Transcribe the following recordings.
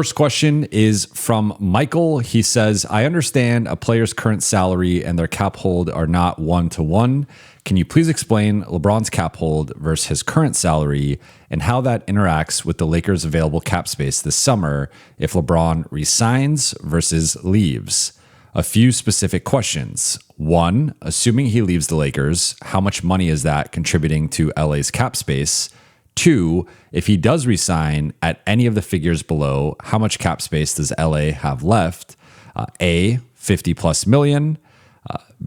First question is from Michael. He says, I understand a player's current salary and their cap hold are not one-to-one. Can you please explain LeBron's cap hold versus his current salary and how that interacts with the Lakers' available cap space this summer if LeBron resigns versus leaves? A few specific questions. 1, assuming he leaves the Lakers, how much money is that contributing to LA's cap space? 2, if he does resign at any of the figures below, how much cap space does LA have left? A, 50 plus million,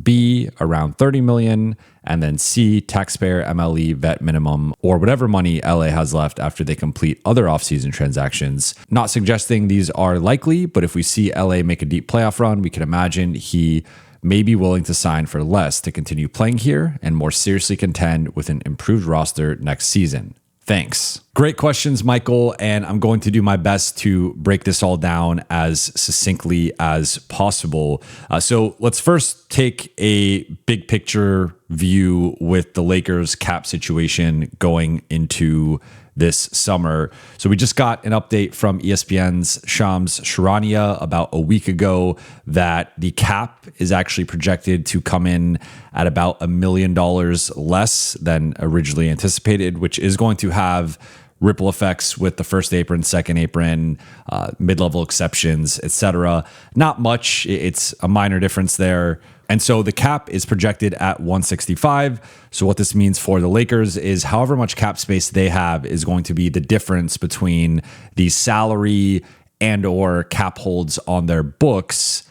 B, around 30 million, and then C, taxpayer MLE vet minimum, or whatever money LA has left after they complete other offseason transactions. Not suggesting these are likely, but if we see LA make a deep playoff run, we can imagine he may be willing to sign for less to continue playing here and more seriously contend with an improved roster next season. Thanks. Great questions, Michael, and I'm going to do my best to break this all down as succinctly as possible. So let's first take a big picture view with the Lakers cap situation going into this summer. So we just got an update from ESPN's Shams Charania about a week ago that the cap is actually projected to come in at about $1 million less than originally anticipated, which is going to have ripple effects with the first apron, second apron, mid-level exceptions, etc. Not much. It's a minor difference there. And so the cap is projected at 165. So what this means for the Lakers is however much cap space they have is going to be the difference between the salary and or cap holds on their books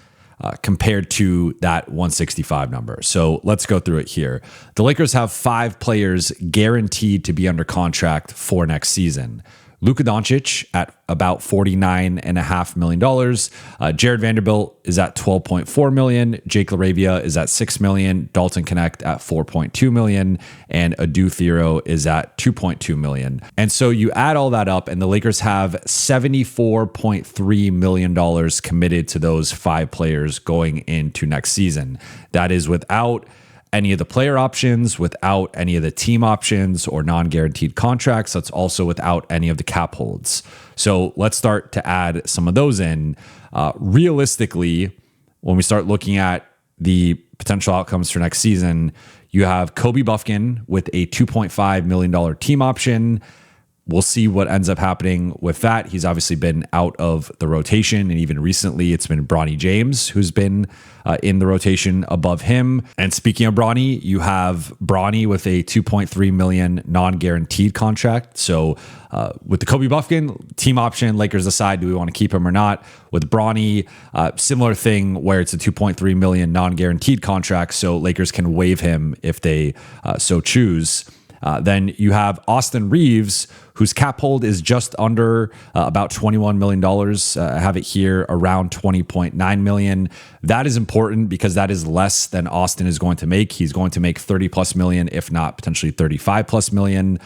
compared to that 165 number. So let's go through it here. The Lakers have 5 players guaranteed to be under contract for next season. Luka Doncic at about $49.5 million. Jared Vanderbilt is at $12.4 million. Jake LaRavia is at $6 million. Dalton Connect at $4.2 million. And Adu Thero is at $2.2 million. And so you add all that up, and the Lakers have $74.3 million committed to those 5 players going into next season. That is without any of the player options, without any of the team options or non-guaranteed contracts. That's also without any of the cap holds. So let's start to add some of those in. Realistically, when we start looking at the potential outcomes for next season, you have Kobe Buffkin with a $2.5 million team option. We'll see what ends up happening with that. He's obviously been out of the rotation, and even recently it's been Bronny James who's been in the rotation above him. And speaking of Bronny, you have Bronny with a $2.3 million non-guaranteed contract. So with the Kobe Buffkin team option, Lakers decide, do we want to keep him or not? With Bronny, similar thing where it's a $2.3 million non-guaranteed contract, so Lakers can waive him if they so choose. Then you have Austin Reeves, whose cap hold is just under about $21 million. I have it here around $20.9 million. That is important because that is less than Austin is going to make. He's going to make 30 plus million, if not potentially 35 plus million.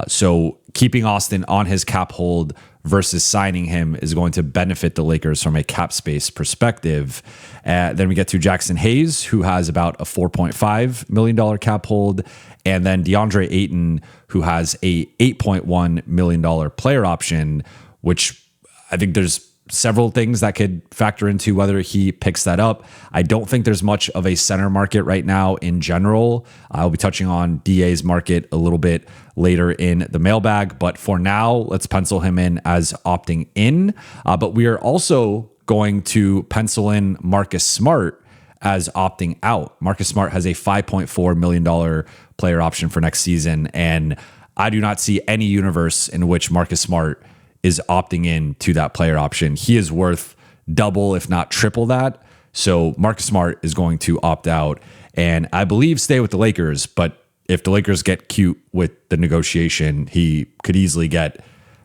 So keeping Austin on his cap hold versus signing him is going to benefit the Lakers from a cap space perspective. Then we get to Jackson Hayes, who has about a $4.5 million cap hold. And then DeAndre Ayton, who has a $8.1 million player option, which I think there's several things that could factor into whether he picks that up. I don't think there's much of a center market right now in general. I'll be touching on DA's market a little bit later in the mailbag, but for now, let's pencil him in as opting in. But we are also going to pencil in Marcus Smart as opting out. Marcus Smart has a $5.4 million player option for next season, and I do not see any universe in which Marcus Smart is opting in to that player option. He is worth double, if not triple that. So Marcus Smart is going to opt out, and I believe stay with the Lakers. But if the Lakers get cute with the negotiation, he could easily get,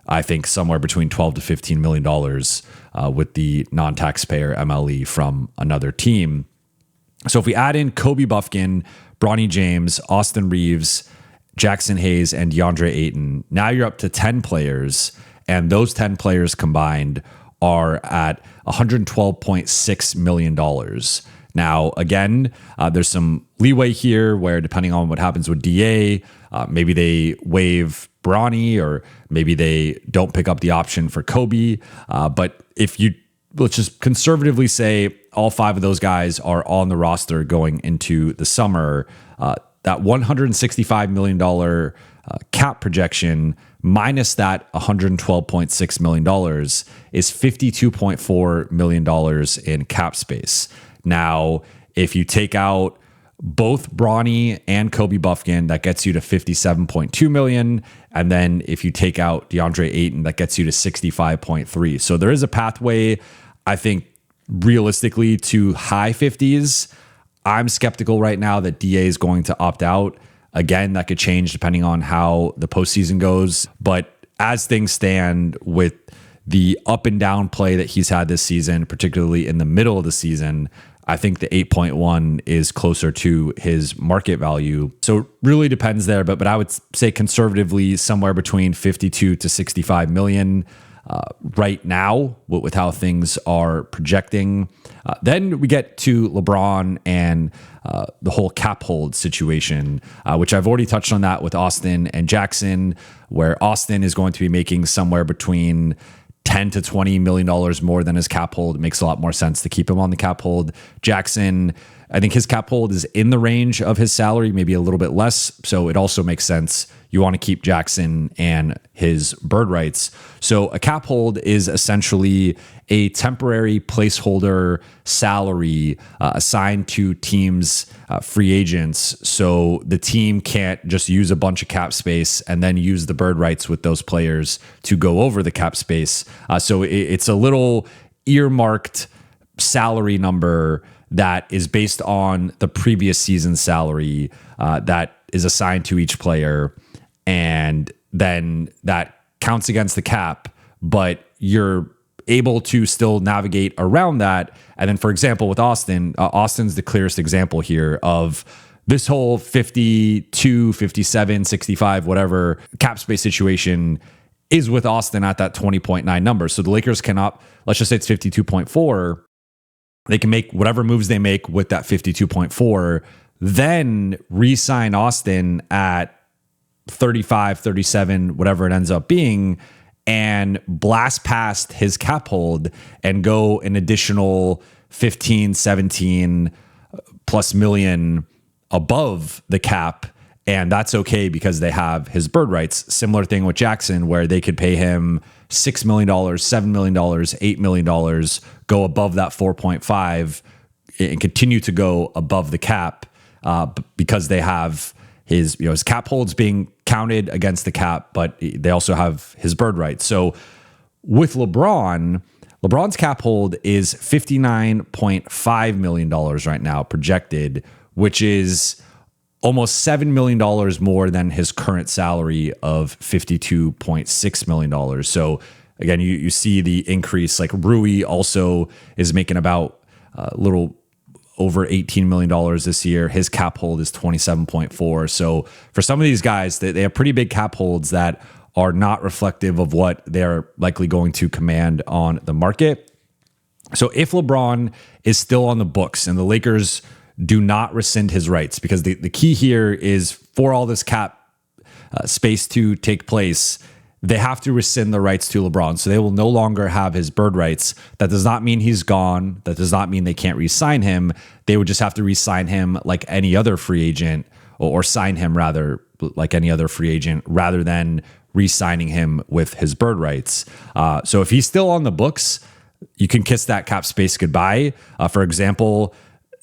I think, somewhere between $12 to $15 million with the non-taxpayer MLE from another team. So if we add in Kobe Buffkin, Bronny James, Austin Reeves, Jackson Hayes, and DeAndre Ayton, now you're up to 10 players, and those 10 players combined are at $112.6 million. Now, again, there's some leeway here where depending on what happens with DA, maybe they waive Bronny or maybe they don't pick up the option for Kobe. But if you, let's just conservatively say all 5 of those guys are on the roster going into the summer, that $165 million cap projection minus that $112.6 million is $52.4 million in cap space. Now, if you take out both Bronny and Kobe Buffkin, that gets you to $57.2 million. And then if you take out DeAndre Ayton, that gets you to $65.3. So there is a pathway, I think, realistically to high 50s. I'm skeptical right now that DA is going to opt out. Again, that could change depending on how the postseason goes. But as things stand, with the up and down play that he's had this season, particularly in the middle of the season, I think the 8.1 is closer to his market value. So it really depends there, but I would say conservatively somewhere between 52 to 65 million right now with how things are projecting. Then we get to LeBron and the whole cap hold situation, which I've already touched on that with Austin and Jackson, where Austin is going to be making somewhere between $10 to $20 million more than his cap hold. It makes a lot more sense to keep him on the cap hold. Jackson, I think his cap hold is in the range of his salary, maybe a little bit less. So it also makes sense. You want to keep Jackson and his bird rights. So a cap hold is essentially a temporary placeholder salary assigned to teams' free agents. So the team can't just use a bunch of cap space and then use the bird rights with those players to go over the cap space. So it's a little earmarked salary number that is based on the previous season's salary that is assigned to each player. And then that counts against the cap, but you're able to still navigate around that. And then, for example, with Austin, Austin's the clearest example here of this whole 52, 57, 65, whatever cap space situation is with Austin at that 20.9 number. So the Lakers cannot, let's just say it's 52.4. They can make whatever moves they make with that 52.4, then re-sign Austin at 35, 37, whatever it ends up being, and blast past his cap hold and go an additional 15, 17 plus million above the cap. And that's okay because they have his bird rights. Similar thing with Jackson, where they could pay him $6 million, $7 million, $8 million, go above that 4.5 and continue to go above the cap because they have his cap holds being counted against the cap, but they also have his bird rights. So with LeBron's cap hold is $59.5 million right now projected, which is almost $7 million more than his current salary of $52.6 million. So again, you see the increase. Like Rui also is making about a little over $18 million this year. His cap hold is 27.4. So for some of these guys, they have pretty big cap holds that are not reflective of what they're likely going to command on the market. So if LeBron is still on the books and the Lakers do not rescind his rights, because the key here is for all this cap space to take place, they have to rescind the rights to LeBron. So they will no longer have his bird rights. That does not mean he's gone. That does not mean they can't re-sign him. They would just have to re-sign him like any other free agent, or sign him rather like any other free agent, rather than re-signing him with his bird rights. So if he's still on the books, you can kiss that cap space goodbye. For example,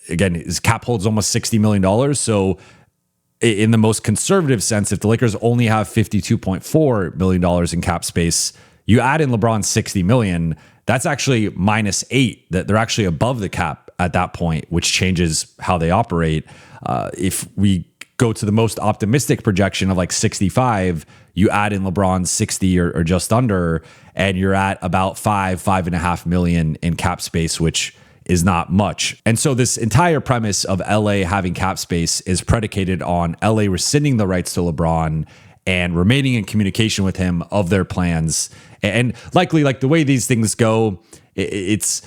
again, his cap holds almost $60 million. So in the most conservative sense, if the Lakers only have $52.4 million in cap space, you add in LeBron's $60 million, that's actually -8, that they're actually above the cap at that point, which changes how they operate. If we go to the most optimistic projection of like 65, you add in LeBron's 60 or just under, and you're at about $5.5 million in cap space, which is not much. And so this entire premise of LA having cap space is predicated on LA rescinding the rights to LeBron and remaining in communication with him of their plans. And likely, like the way these things go, it's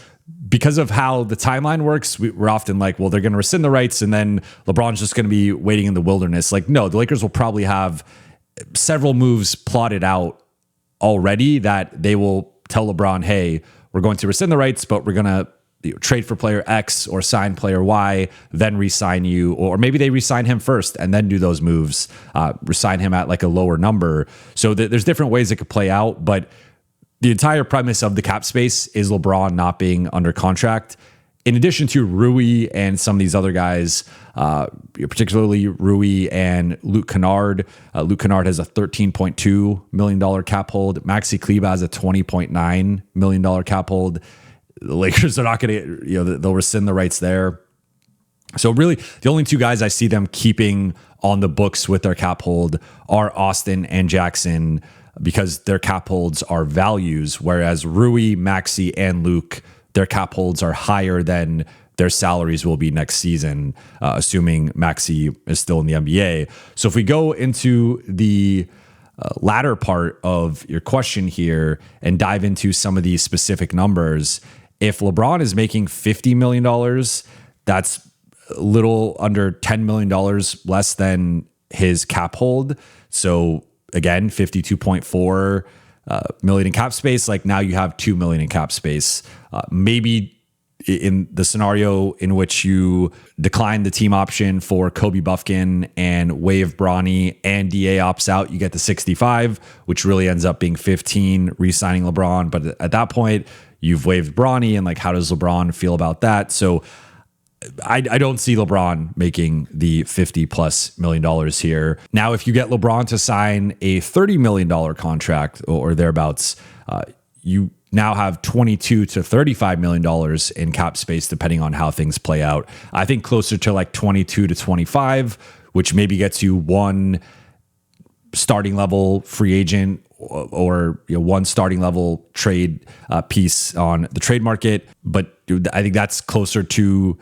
because of how the timeline works, we're often like, well, they're going to rescind the rights and then LeBron's just going to be waiting in the wilderness. Like, no, the Lakers will probably have several moves plotted out already that they will tell LeBron, hey, we're going to rescind the rights, but we're going to trade for player X or sign player Y, then re-sign you, or maybe they re-sign him first and then do those moves, re-sign him at like a lower number. So there's different ways it could play out, but the entire premise of the cap space is LeBron not being under contract. In addition to Rui and some of these other guys, particularly Rui and Luke Kennard. Luke Kennard has a $13.2 million cap hold. Maxi Kleber has a $20.9 million cap hold. The Lakers are not going to, they'll rescind the rights there. So really, the only two guys I see them keeping on the books with their cap hold are Austin and Jackson, because their cap holds are values, whereas Rui, Maxi, and Luke, their cap holds are higher than their salaries will be next season, assuming Maxi is still in the NBA. So if we go into the latter part of your question here and dive into some of these specific numbers, if LeBron is making $50 million, that's a little under $10 million less than his cap hold. So again, 52.4 million in cap space. Like now you have 2 million in cap space. Maybe in the scenario in which you decline the team option for Kobe Buffkin and waive Bronny and DA opts out, you get the 65, which really ends up being 15, re-signing LeBron. But at that point, you've waived Bronny, and like, how does LeBron feel about that? So I don't see LeBron making the $50+ million here. Now, if you get LeBron to sign a $30 million contract or thereabouts, you now have $22 to $35 million in cap space, depending on how things play out. I think closer to like 22 to 25, which maybe gets you one starting level free agent or one starting level trade piece on the trade market. But I think that's closer to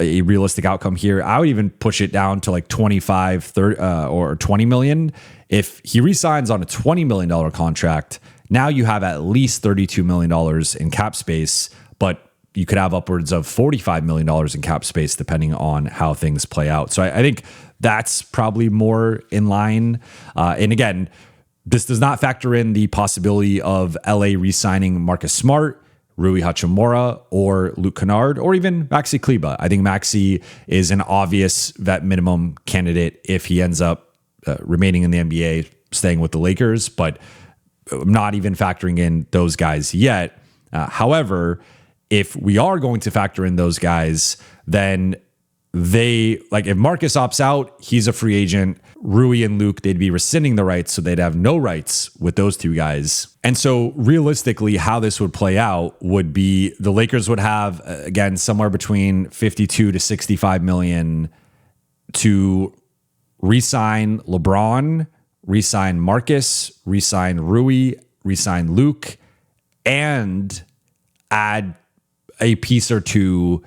a realistic outcome here. I would even push it down to like 25, 30, or 20 million. If he re-signs on a $20 million contract, now you have at least $32 million in cap space, but you could have upwards of $45 million in cap space depending on how things play out. So I think that's probably more in line. And again, this does not factor in the possibility of LA re-signing Marcus Smart, Rui Hachimura, or Luke Kennard, or even Maxi Kleber. I think Maxi is an obvious vet minimum candidate if he ends up remaining in the NBA, staying with the Lakers, but I'm not even factoring in those guys yet. However, if we are going to factor in those guys, then if Marcus opts out, he's a free agent. Rui and Luke, they'd be rescinding the rights, so they'd have no rights with those two guys. And so realistically, how this would play out would be the Lakers would have, again, somewhere between 52 to 65 million to re-sign LeBron, re-sign Marcus, re-sign Rui, re-sign Luke, and add a piece or two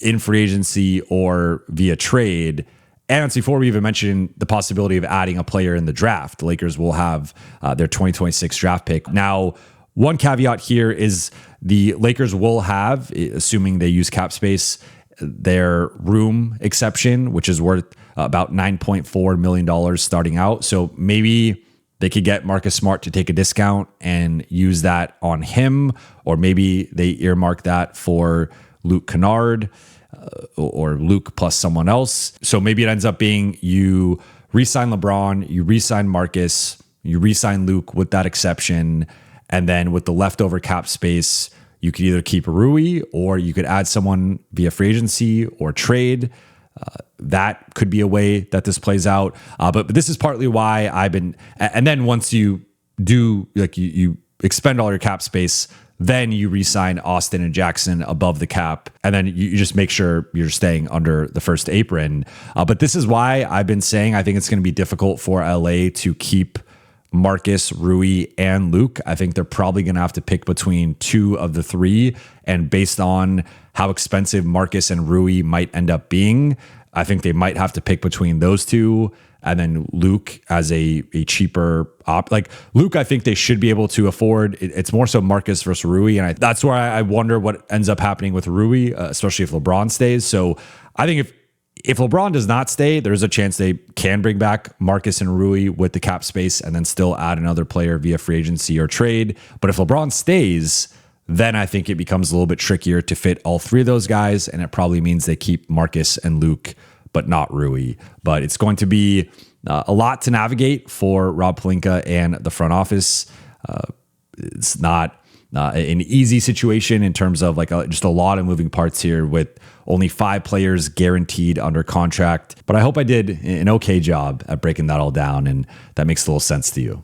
in free agency or via trade. And before we even mention the possibility of adding a player in the draft, the Lakers will have their 2026 draft pick. Now, one caveat here is the Lakers will have, assuming they use cap space, their room exception, which is worth about $9.4 million starting out. So maybe they could get Marcus Smart to take a discount and use that on him, or maybe they earmark that for Luke Kennard or Luke plus someone else. So maybe it ends up being you re-sign LeBron, you re-sign Marcus, you re-sign Luke with that exception, and then with the leftover cap space, you could either keep Rui or you could add someone via free agency or trade. That could be a way that this plays out. But this is partly why I've been, and then once you do, like you expend all your cap space, then you re-sign Austin and Jackson above the cap, and then you just make sure you're staying under the first apron. But this is why I've been saying I think it's going to be difficult for LA to keep Marcus, Rui, and Luke. I think they're probably going to have to pick between two of the three, and based on how expensive Marcus and Rui might end up being, I think they might have to pick between those two, and then Luke as a cheaper op. Like Luke, I think they should be able to afford. It's more so Marcus versus Rui, and that's where I wonder what ends up happening with Rui, especially if LeBron stays. So I think if LeBron does not stay, there's a chance they can bring back Marcus and Rui with the cap space and then still add another player via free agency or trade. But if LeBron stays, then I think it becomes a little bit trickier to fit all three of those guys. And it probably means they keep Marcus and Luke, but not Rui. But it's going to be a lot to navigate for Rob Pelinka and the front office. It's not an easy situation in terms of just a lot of moving parts here with only 5 players guaranteed under contract. But I hope I did an okay job at breaking that all down, and that makes a little sense to you.